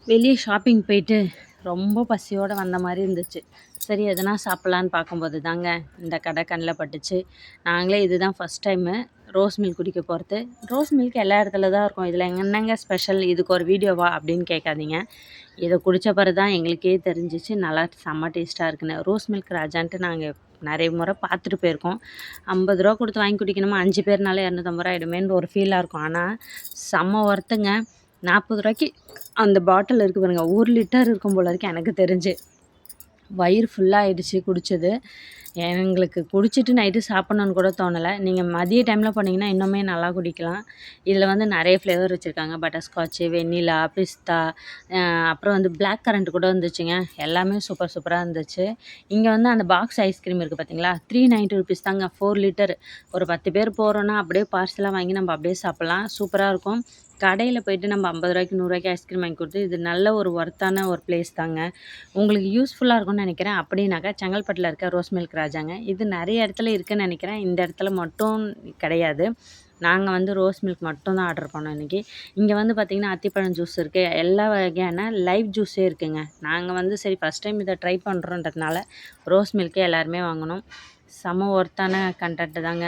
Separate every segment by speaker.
Speaker 1: வெளியே ஷாப்பிங் போயிட்டு ரொம்ப பசியோடு வந்த மாதிரி இருந்துச்சு. சரி எதனா சாப்பிட்லான்னு பார்க்கும்போது தாங்க இந்த கடை கண்ணில் பட்டுச்சு. நாங்களே இதுதான் ஃபஸ்ட் டைமு ரோஸ் மில்க் குடிக்க போகிறது. ரோஸ் மில்க் எல்லா இடத்துல தான் இருக்கும். இதில் என்னங்க ஸ்பெஷல், இதுக்கு ஒரு வீடியோவா அப்படின்னு கேட்காதீங்க. இதை குடித்த பிறகு தான் எங்களுக்கே தெரிஞ்சிச்சு நல்லா செம்ம டேஸ்ட்டாக இருக்குன்னு. ரோஸ் மில்க் ராஜான்ட்டு நாங்கள் நிறைய முறை பார்த்துட்டு போயிருக்கோம். 50 ரூபா கொடுத்து வாங்கி குடிக்கணுமா, 5 பேர்னால 250 ரூபா ஆகிடுமேன்னு ஒரு ஃபீலாக இருக்கும். ஆனால் செம்ம ஒர்த்துங்க. 40 ரூபாய்க்கு அந்த பாட்டில் இருக்குது பாருங்க, 1 லிட்டர் இருக்கும் போல இருக்கு எனக்கு தெரிஞ்சு. வயிறு ஃபுல்லாகிடுச்சு குடித்தது. எங்களுக்கு குடிச்சிட்டு நைட்டு சாப்பிட்ணுன்னு கூட தோணலை. நீங்கள் மதிய டைமில் போனீங்கன்னா இன்னுமே நல்லா குடிக்கலாம். இதில் வந்து நிறைய ஃப்ளேவர் வச்சுருக்காங்க. பட்டர்ஸ்காட்சு, வெண்ணிலா, பிஸ்தா, அப்புறம் வந்து பிளாக் கரண்ட் கூட இருந்துச்சுங்க. எல்லாமே சூப்பர் சூப்பராக இருந்துச்சு. இங்கே வந்து அந்த பாக்ஸ் ஐஸ்கிரீம் இருக்குது பார்த்தீங்களா, 390 ருபீஸ் தாங்க 4 லிட்டர். ஒரு 10 பேர் போகிறோன்னா அப்படியே பார்சலாக வாங்கி நம்ம அப்படியே சாப்பிட்லாம். சூப்பராக இருக்கும். கடையில் போயிட்டு நம்ம 50 ரூபாய்க்கு 100 ரூபாய்க்கு ஐஸ்கிரீம் வாங்கி கொடுத்து, இது நல்ல ஒரு ஒர்த்தான ஒரு பிளேஸ் தாங்க. உங்களுக்கு யூஸ்ஃபுல்லாக இருக்கும்னு நினைக்கிறேன். அப்படின்னாக்கா செங்கல்பட்டில் இருக்க ரோஸ் மில்க் ராஜாங்க. இது நிறைய இடத்துல இருக்குதுன்னு நினைக்கிறேன். இந்த இடத்துல மட்டும் கிடையாது. நாங்கள் வந்து ரோஸ் மில்க் மட்டும் தான் ஆர்டர் பண்ணோம் இன்றைக்கி. இங்கே வந்து பார்த்திங்கன்னா அத்திப்பழம் ஜூஸ் இருக்குது, எல்லா வகையான லைவ் ஜூஸே இருக்குதுங்க. நாங்கள் வந்து சரி ஃபஸ்ட் டைம் இதை ட்ரை பண்ணுறோன்றதுனால ரோஸ் மில்க்கே எல்லாருமே வாங்கினோம். செம ஒர்த்தான கண்டென்ட்டு தாங்க.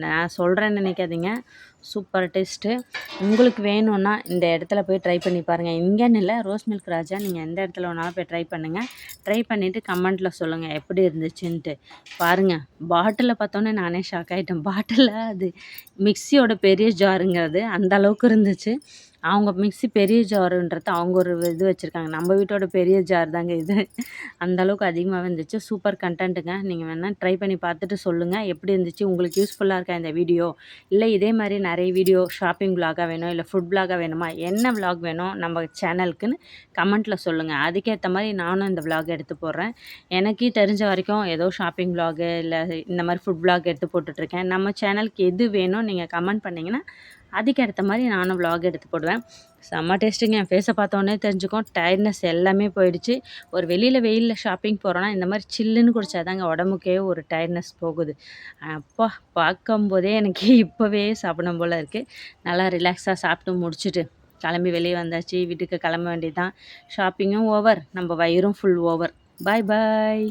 Speaker 1: நான் சொல்கிறேன்னு நினைக்காதீங்க, சூப்பர் டேஸ்ட்டு. உங்களுக்கு வேணும்னா இந்த இடத்துல போய் ட்ரை பண்ணி பாருங்கள். இங்கேன்னு இல்லை, ரோஸ் மில்க் ராஜா நீங்கள் எந்த இடத்துல வேணாலும் போய் ட்ரை பண்ணுங்கள். ட்ரை பண்ணிவிட்டு கமெண்ட்டில் சொல்லுங்கள் எப்படி இருந்துச்சுன்ட்டு. பாருங்கள், பாட்டிலை பார்த்தோன்னே நானே ஷாக் ஆகிட்டேன். பாட்டிலில் அது மிக்சியோட பெரிய ஜாருங்க, அது அந்த அளவுக்கு இருந்துச்சு. அவங்க மிக்ஸி பெரிய ஜாருன்றது அவங்க ஒரு இது வச்சுருக்காங்க. நம்ம வீட்டோட பெரிய ஜார் தாங்க இது. அந்தளவுக்கு அதிகமாகவே இருந்துச்சு. சூப்பர் கண்டென்ட்டுங்க. நீங்கள் வேணால் ட்ரை பண்ணி பார்த்துட்டு சொல்லுங்கள் எப்படி இருந்துச்சு. உங்களுக்கு யூஸ்ஃபுல்லாக இருக்கா இந்த வீடியோ? இல்லை இதே மாதிரி நிறைய வீடியோ ஷாப்பிங் விலாகாக வேணும், இல்லை ஃபுட் விலாகாக வேணுமா, என்ன விலாக் வேணும் நம்ம சேனலுக்குன்னு கமெண்ட்டில் சொல்லுங்கள். அதுக்கேற்ற மாதிரி நானும் இந்த விலாக் எடுத்து போடுறேன். எனக்கு தெரிஞ்ச வரைக்கும் ஏதோ ஷாப்பிங் விலாகு இல்லை இந்த மாதிரி ஃபுட் விலாக் எடுத்து போட்டுட்ருக்கேன். நம்ம சேனலுக்கு எது வேணும் நீங்கள் கமெண்ட் பண்ணிங்கன்னா அதுக்கேற்ற மாதிரி நானும் விலாக் எடுத்து போடுவேன். செம்ம டேஸ்ட்டுங்க. என் ஃபேஸை பார்த்தோன்னே தெரிஞ்சுக்கும். டயர்ட்னஸ் எல்லாமே போயிடுச்சு. ஒரு வெயிலில் ஷாப்பிங் போகிறோன்னா இந்த மாதிரி சில்லுன்னு குடித்தாதாங்க உடம்புக்கே ஒரு டயர்ட்னஸ் போகுது. அப்பா, பார்க்கும்போதே எனக்கு இப்போவே சாப்பிடணும் போல் இருக்குது. நல்லா ரிலாக்ஸாக சாப்பிட்டு முடிச்சுட்டு கிளம்பி வெளியே வந்தாச்சு. வீட்டுக்கு கிளம்ப வேண்டியது தான். ஷாப்பிங்கும் ஓவர், நம்ம வயிறும் ஃபுல் ஓவர். பாய் பாய்.